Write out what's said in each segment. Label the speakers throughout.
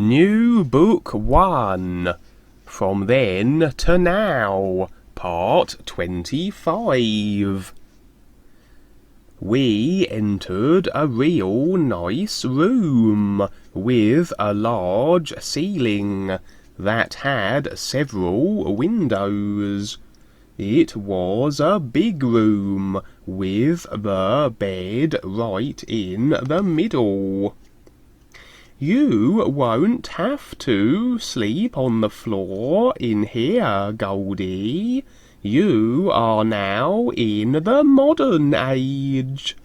Speaker 1: Nubook 1. From Then to Now, Part 25. We entered a real nice room with a large ceiling that had several windows. It was a big room with the bed right in the middle. You won't have to sleep on the floor in here, Goldie. You are now in the modern age.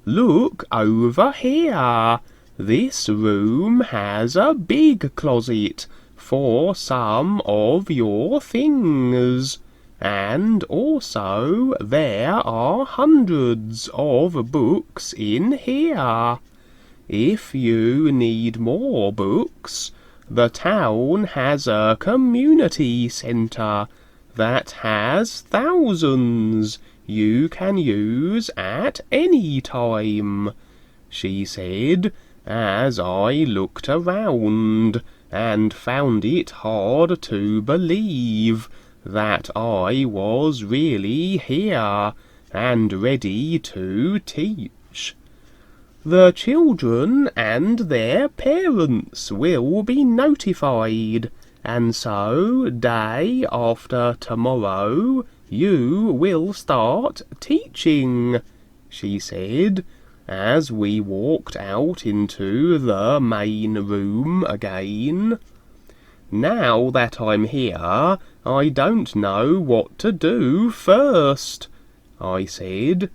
Speaker 1: Look over here. This room has a big closet for some of your things. And also there are hundreds of books in here. If you need more books, the town has a community centre that has thousands you can use at any time, she said, as I looked around and found it hard to believe that I was really here and ready to teach. The children and their parents will be notified, and so day after tomorrow you will start teaching, she said, as we walked out into the main room again. Now that I'm here, I don't know what to do first, I said.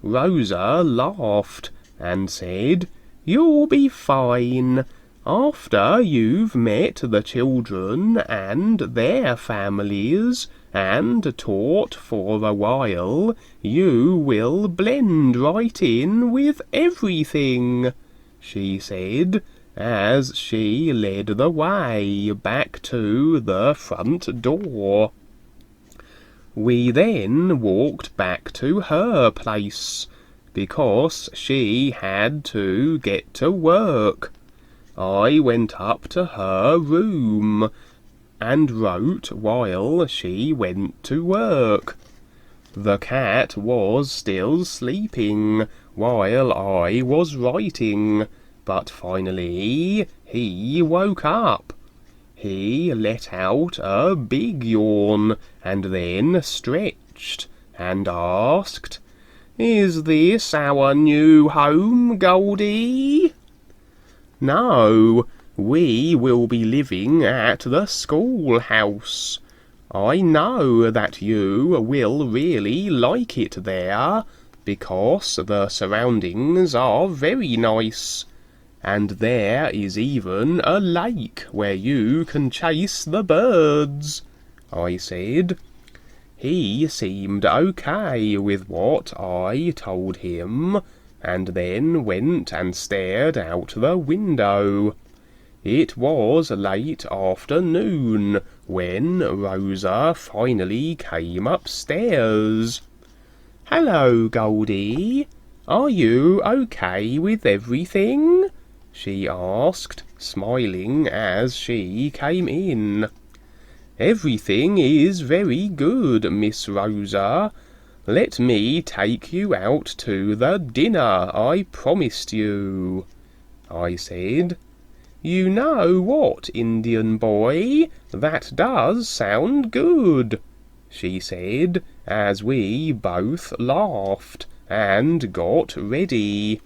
Speaker 1: Rosa laughed and said, "You'll be fine. After you've met the children and their families and taught for a while, you will blend right in with everything," she said, as she led the way back to the front door. We then walked back to her place, because she had to get to work. I went up to her room and wrote while she went to work. The cat was still sleeping while I was writing, but finally he woke up. He let out a big yawn and then stretched and asked, "Is this our new home, Goldie?" "No, we will be living at the schoolhouse. I know that you will really like it there, because the surroundings are very nice, and there is even a lake where you can chase the birds," I said. He seemed okay with what I told him, and then went and stared out the window. It was late afternoon when Rosa finally came upstairs. "Hello, Goldie. Are you okay with everything?" she asked, smiling as she came in. "Everything is very good, Miss Rosa. Let me take you out to the dinner I promised you," I said. "You know what, Indian boy, that does sound good," she said, as we both laughed and got ready.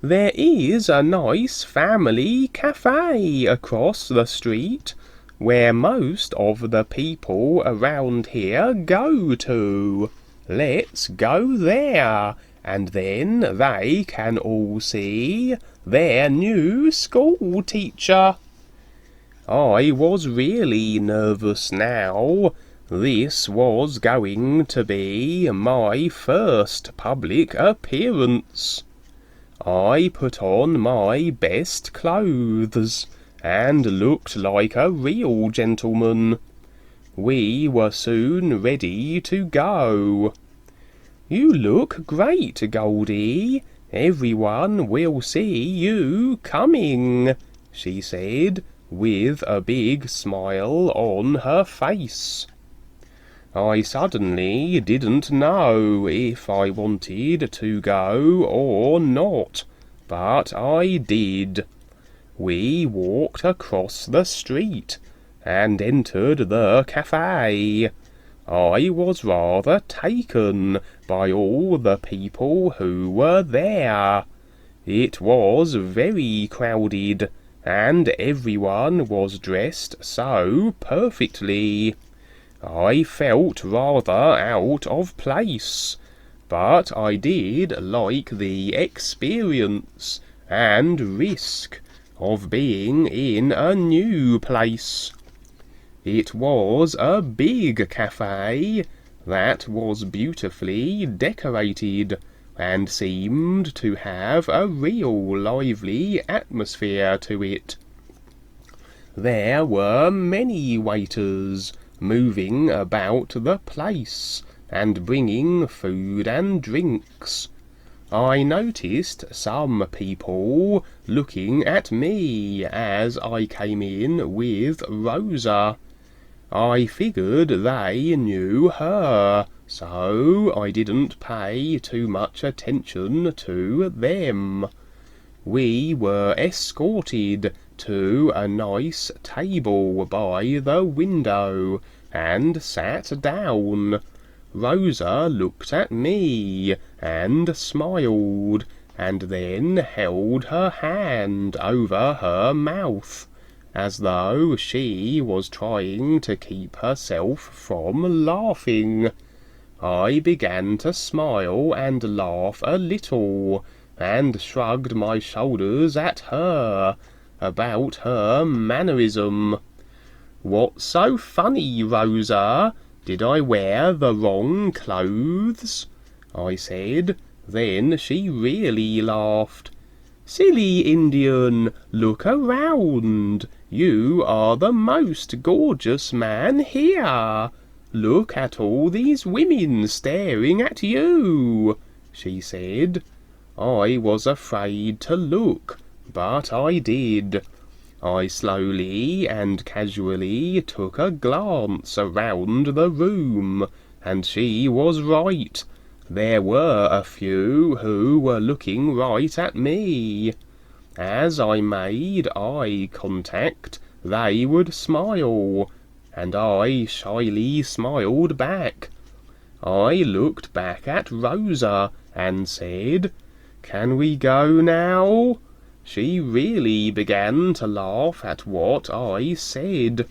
Speaker 1: There is a nice family cafe across the street where most of the people around here go to. Let's go there, and then they can all see their new school teacher. I was really nervous now. This was going to be my first public appearance. I put on my best clothes and looked like a real gentleman. We were soon ready to go. "You look great, Goldie. "Everyone will see you coming," she said, with a big smile on her face. I suddenly didn't know if I wanted to go or not, but I did. We walked across the street and entered the cafe. I was rather taken by all the people who were there. It was very crowded, and everyone was dressed so perfectly. I felt rather out of place, but I did like the experience and risk of being in a new place. It was a big cafe that was beautifully decorated and seemed to have a real lively atmosphere to it. There were many waiters moving about the place and bringing food and drinks. I noticed some people looking at me as I came in with Rosa. I figured they knew her, so I didn't pay too much attention to them. We were escorted to a nice table by the window and sat down. Rosa looked at me and smiled, and then held her hand over her mouth, as though she was trying to keep herself from laughing. I began to smile and laugh a little, and shrugged my shoulders at her, about her mannerism. "What's so funny, Rosa? Did I wear the wrong clothes?" I said. Then she really laughed. "Silly Indian, look around. You are the most gorgeous man here. Look at all these women staring at you," she said. I was afraid to look, but I did. I slowly and casually took a glance around the room, and she was right. There were a few who were looking right at me. As I made eye contact, they would smile, and I shyly smiled back. I looked back at Rosa and said, "Can we go now?" She really began to laugh at what I said.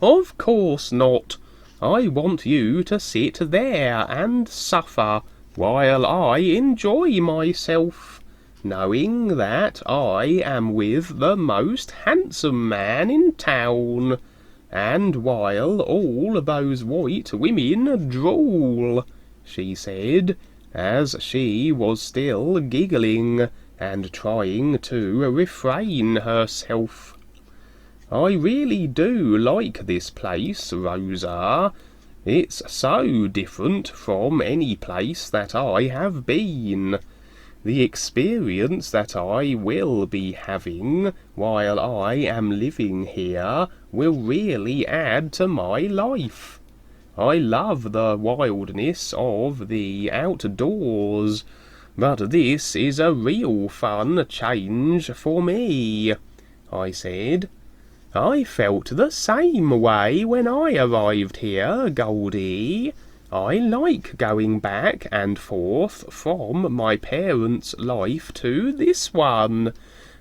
Speaker 1: "Of course not. I want you to sit there and suffer while I enjoy myself, knowing that I am with the most handsome man in town, and while all those white women drool," she said, as she was still giggling and trying to refrain herself. "I really do like this place, Rosa. It's so different from any place that I have been. The experience that I will be having while I am living here will really add to my life. I love the wildness of the outdoors, but this is a real fun change for me," I said. "I felt the same way when I arrived here, Goldie. I like going back and forth from my parents' life to this one,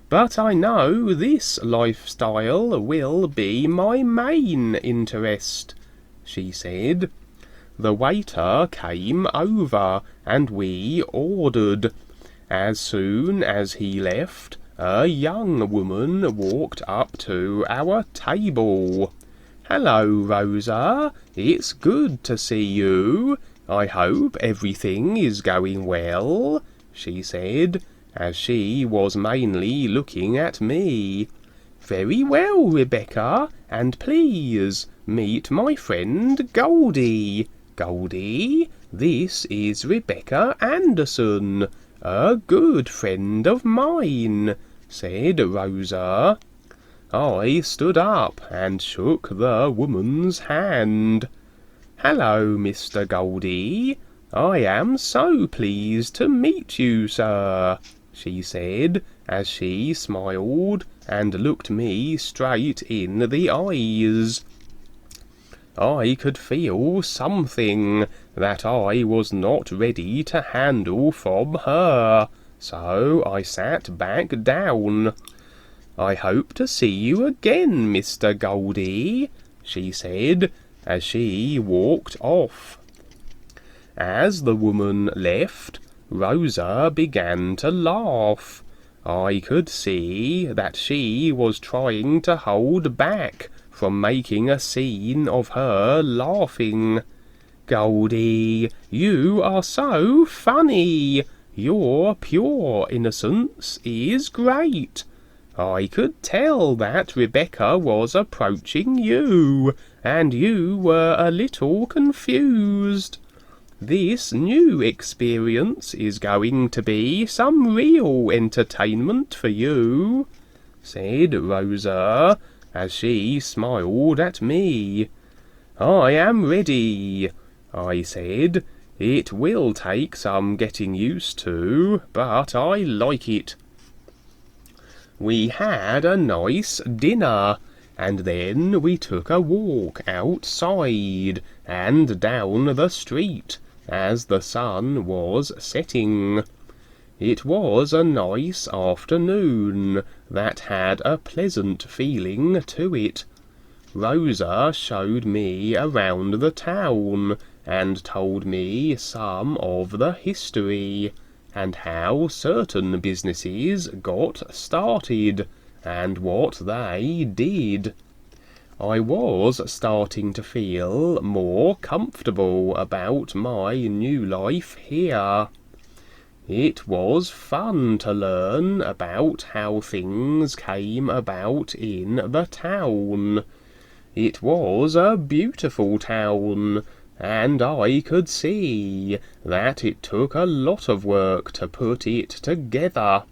Speaker 1: but I know this lifestyle will be my main interest," she said. The waiter came over, and we ordered. As soon as he left, a young woman walked up to our table. "Hello, Rosa. It's good to see you. I hope everything is going well," she said, as she was mainly looking at me. "Very well, Rebecca, and please meet my friend Goldie. Goldie, this is Rebecca Anderson, "A good friend of mine," said Rosa. I stood up and shook the woman's hand. "Hello, Mr. Goldie. I am so pleased to meet you, sir," she said, as she smiled and looked me straight in the eyes. I could feel something that I was not ready to handle from her, so I sat back down. "I hope to see you again, Mr. Goldie," she said, as she walked off. As the woman left, Rosa began to laugh. I could see that she was trying to hold back from making a scene of her laughing. "Goldie, you are so funny. Your pure innocence is great. I could tell that Rebecca was approaching you, and you were a little confused. This new experience is going to be some real entertainment for you," said Rosa, as she smiled at me. "I am ready," I said. "It will take some getting used to, but I like it." We had a nice dinner, and then we took a walk outside and down the street as the sun was setting. It was a nice afternoon that had a pleasant feeling to it. Rosa showed me around the town and told me some of the history, and how certain businesses got started, and what they did. I was starting to feel more comfortable about my new life here. It was fun to learn about how things came about in the town. It was a beautiful town, and I could see that it took a lot of work to put it together.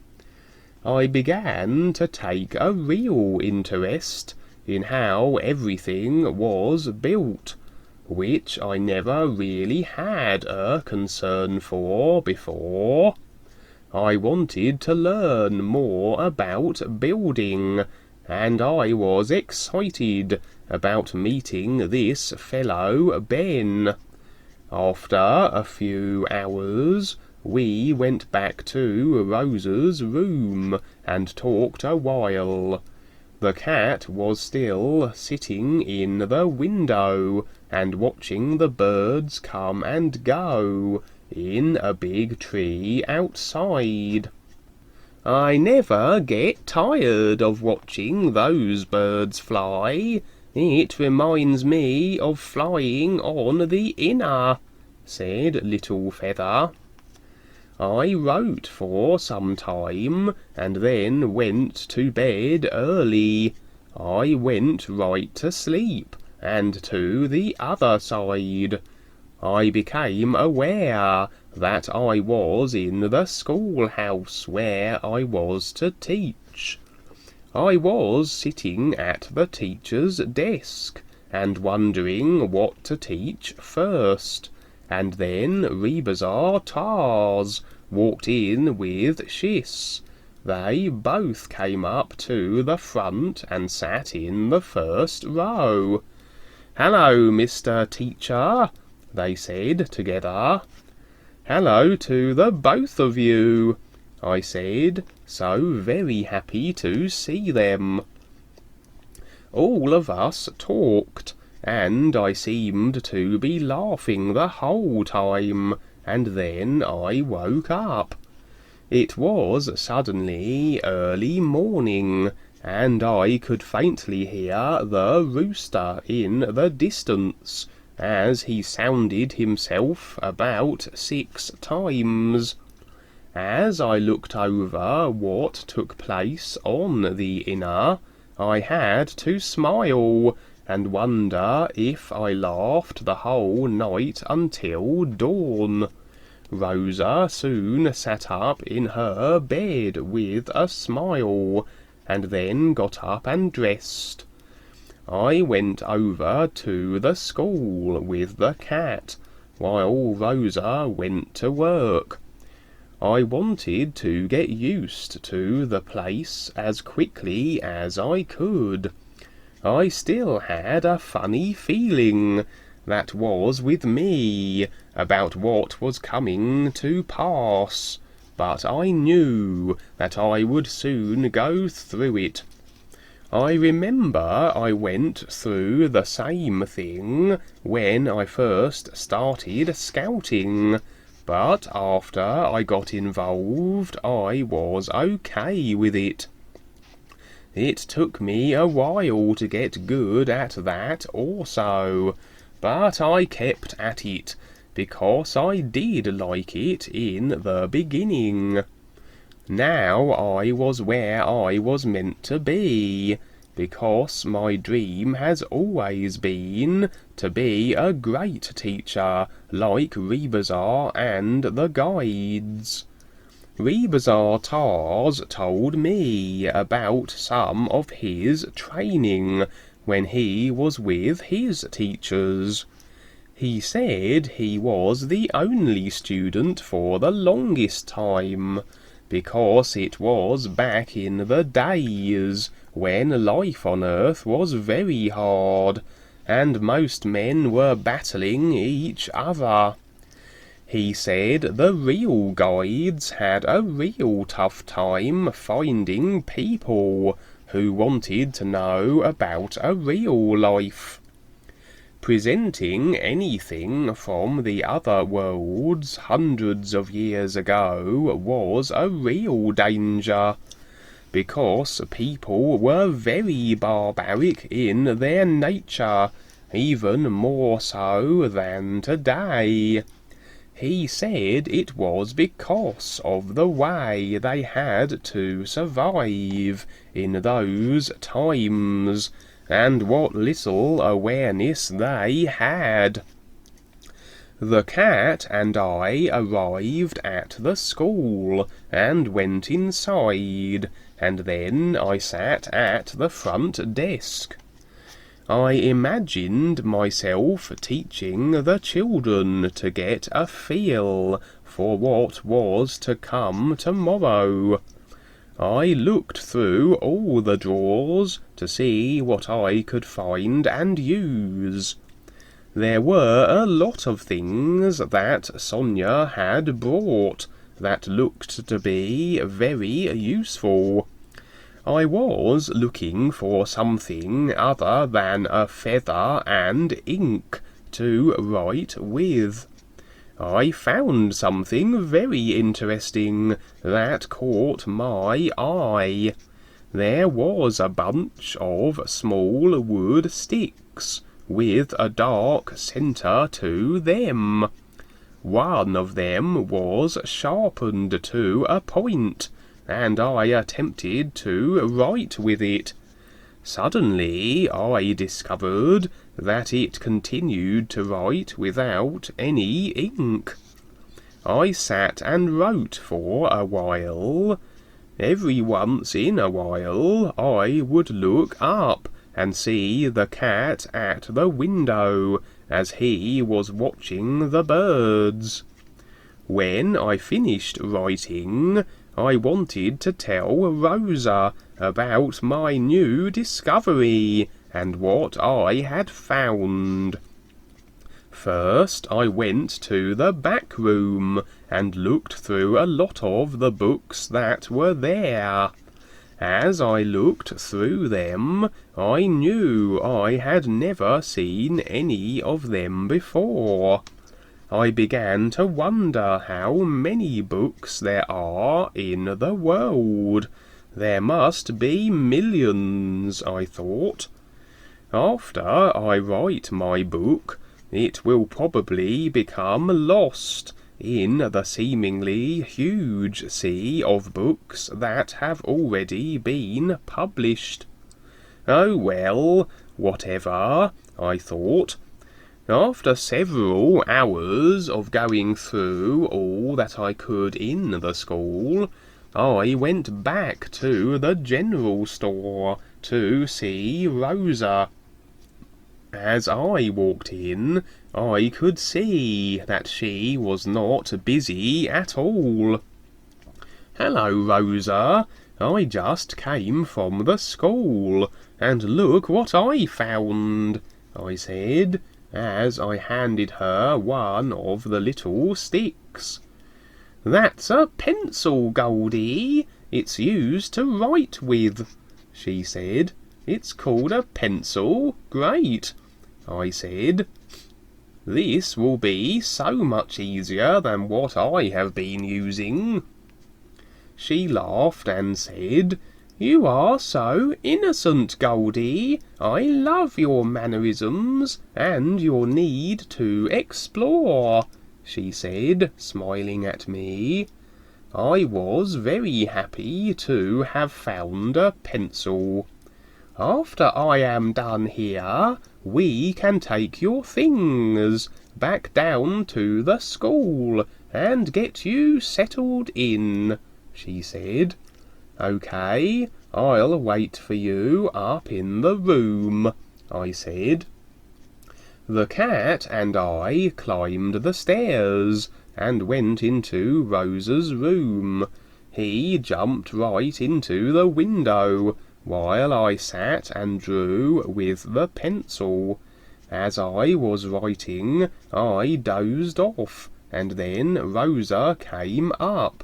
Speaker 1: I began to take a real interest in how everything was built, which I never really had a concern for before. I wanted to learn more about building, and I was excited about meeting this fellow Ben. After a few hours, we went back to Rosa's room and talked a while. The cat was still sitting in the window and watching the birds come and go in a big tree outside. "I never get tired of watching those birds fly. It reminds me of flying on the Inner," said Little Feather. I wrote for some time, and then went to bed early. I went right to sleep, and to the other side. I became aware that I was in the schoolhouse where I was to teach. I was sitting at the teacher's desk, and wondering what to teach first, and then Rebazar Tars walked in with Shiss. They both came up to the front and sat in the first row. "Hello, Mr. Teacher," they said together. "Hello to the both of you," I said, so very happy to see them. All of us talked, and I seemed to be laughing the whole time, and then I woke up. It was suddenly early morning, and I could faintly hear the rooster in the distance, as he sounded himself about 6 times. As I looked over what took place on the Inner, I had to smile, and wonder if I laughed the whole night until dawn. Rosa soon sat up in her bed with a smile, and then got up and dressed. I went over to the school with the cat, while Rosa went to work. I wanted to get used to the place as quickly as I could. I still had a funny feeling that was with me about what was coming to pass, but I knew that I would soon go through it. I remember I went through the same thing when I first started scouting, but after I got involved I was okay with it. It took me a while to get good at that also, but I kept at it because I did like it in the beginning. Now I was where I was meant to be, because my dream has always been to be a great teacher like Rebazar and the guides. Rebazar Tars told me about some of his training when he was with his teachers. He said he was the only student for the longest time, because it was back in the days when life on Earth was very hard, and most men were battling each other. He said the real guides had a real tough time finding people who wanted to know about a real life. Presenting anything from the other worlds hundreds of years ago was a real danger, because people were very barbaric in their nature, even more so than today. He said it was because of the way they had to survive in those times, and what little awareness they had. The cat and I arrived at the school and went inside, and then I sat at the front desk. I imagined myself teaching the children to get a feel for what was to come tomorrow. I looked through all the drawers to see what I could find and use. There were a lot of things that Sonia had brought that looked to be very useful. I was looking for something other than a feather and ink to write with. I found something very interesting that caught my eye. There was a bunch of small wood sticks with a dark centre to them. One of them was sharpened to a point, and I attempted to write with it. Suddenly I discovered that it continued to write without any ink. I sat and wrote for a while. Every once in a while I would look up and see the cat at the window as he was watching the birds. When I finished writing, I wanted to tell Rosa about my new discovery and what I had found. First, I went to the back room and looked through a lot of the books that were there. As I looked through them, I knew I had never seen any of them before. I began to wonder how many books there are in the world. There must be millions, I thought. After I write my book, it will probably become lost in the seemingly huge sea of books that have already been published. Oh well, whatever, I thought. After several hours of going through all that I could in the school, I went back to the general store to see Rosa. As I walked in, I could see that she was not busy at all. "Hello, Rosa. I just came from the school, and look what I found," I said, as I handed her one of the little sticks. "That's a pencil, Goldie. It's used to write with," she said. "It's called a pencil? Great," I said. "This will be so much easier than what I have been using." She laughed and said, "You are so innocent, Goldie. I love your mannerisms and your need to explore," she said, smiling at me. I was very happy to have found a pencil. "After I am done here, we can take your things back down to the school and get you settled in," she said. "Okay, I'll wait for you up in the room," I said. The cat and I climbed the stairs and went into Rosa's room. He jumped right into the window, while I sat and drew with the pencil. As I was writing, I dozed off, and then Rosa came up.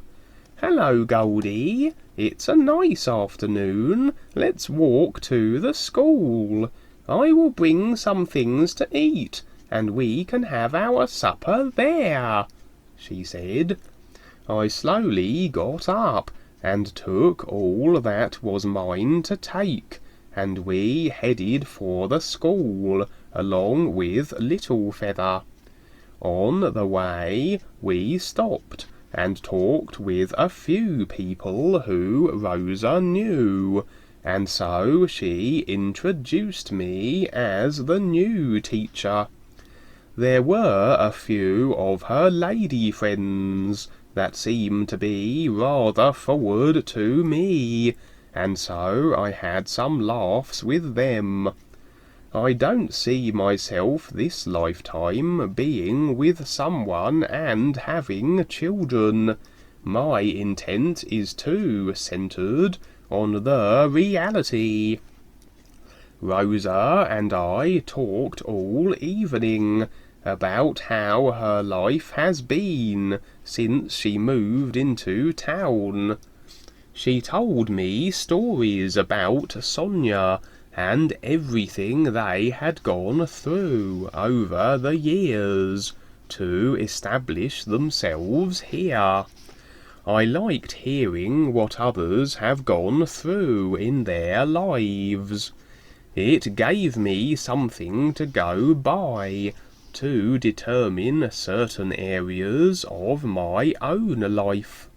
Speaker 1: "Hello, Goldie. It's a nice afternoon. Let's walk to the school. I will bring some things to eat, and we can have our supper there," she said. I slowly got up and took all that was mine to take, and we headed for the school, along with Little Feather. On the way, we stopped and talked with a few people who Rosa knew, and so she introduced me as the new teacher. There were a few of her lady friends that seemed to be rather forward to me, and so I had some laughs with them. I don't see myself this lifetime being with someone and having children. My intent is too centred on the reality. Rosa and I talked all evening about how her life has been since she moved into town. She told me stories about Sonia and everything they had gone through over the years to establish themselves here. I liked hearing what others have gone through in their lives. It gave me something to go by, to determine certain areas of my own life.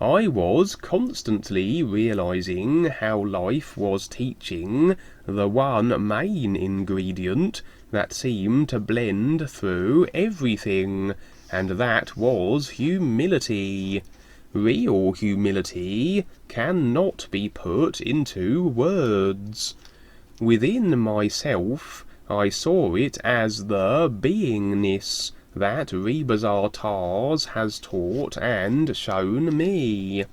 Speaker 1: I was constantly realizing how life was teaching the one main ingredient that seemed to blend through everything, and that was humility. Real humility cannot be put into words. Within myself, I saw it as the beingness that Rebazar Tars has taught and shown me.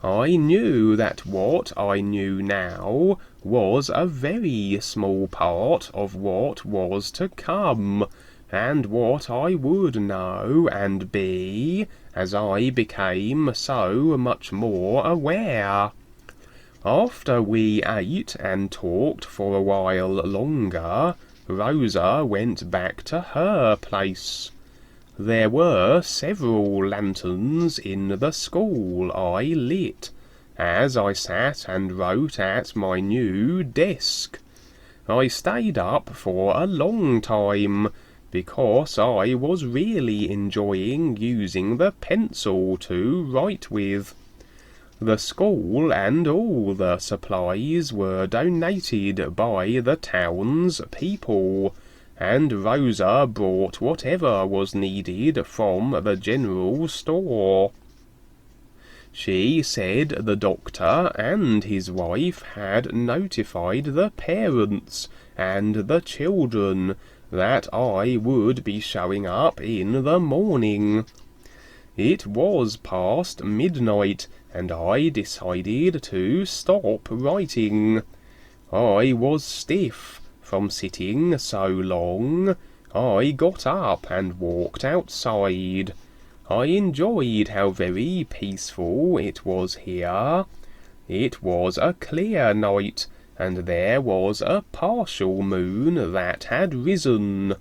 Speaker 1: I knew that what I knew now was a very small part of what was to come, and what I would know and be as I became so much more aware. After we ate and talked for a while longer, Rosa went back to her place. There were several lanterns in the school I lit, as I sat and wrote at my new desk. I stayed up for a long time, because I was really enjoying using the pencil to write with. The school and all the supplies were donated by the town's people, and Rosa brought whatever was needed from the general store. She said the doctor and his wife had notified the parents and the children that I would be showing up in the morning. It was past midnight, and I decided to stop writing. I was stiff from sitting so long. I got up and walked outside. I enjoyed how very peaceful it was here. It was a clear night, and there was a partial moon that had risen.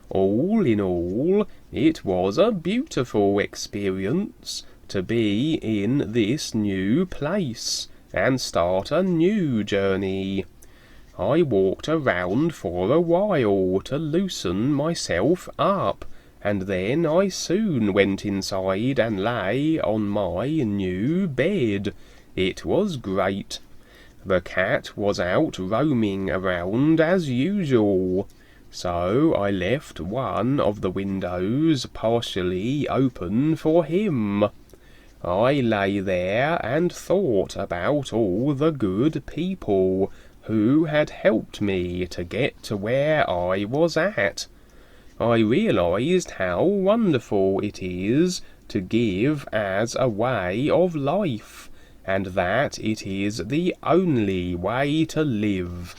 Speaker 1: All in all, it was a beautiful experience to be in this new place and start a new journey. I walked around for a while to loosen myself up, and then I soon went inside and lay on my new bed. It was great. The cat was out roaming around as usual, so I left one of the windows partially open for him. I lay there and thought about all the good people who had helped me to get to where I was at. I realized how wonderful it is to give as a way of life, and that it is the only way to live.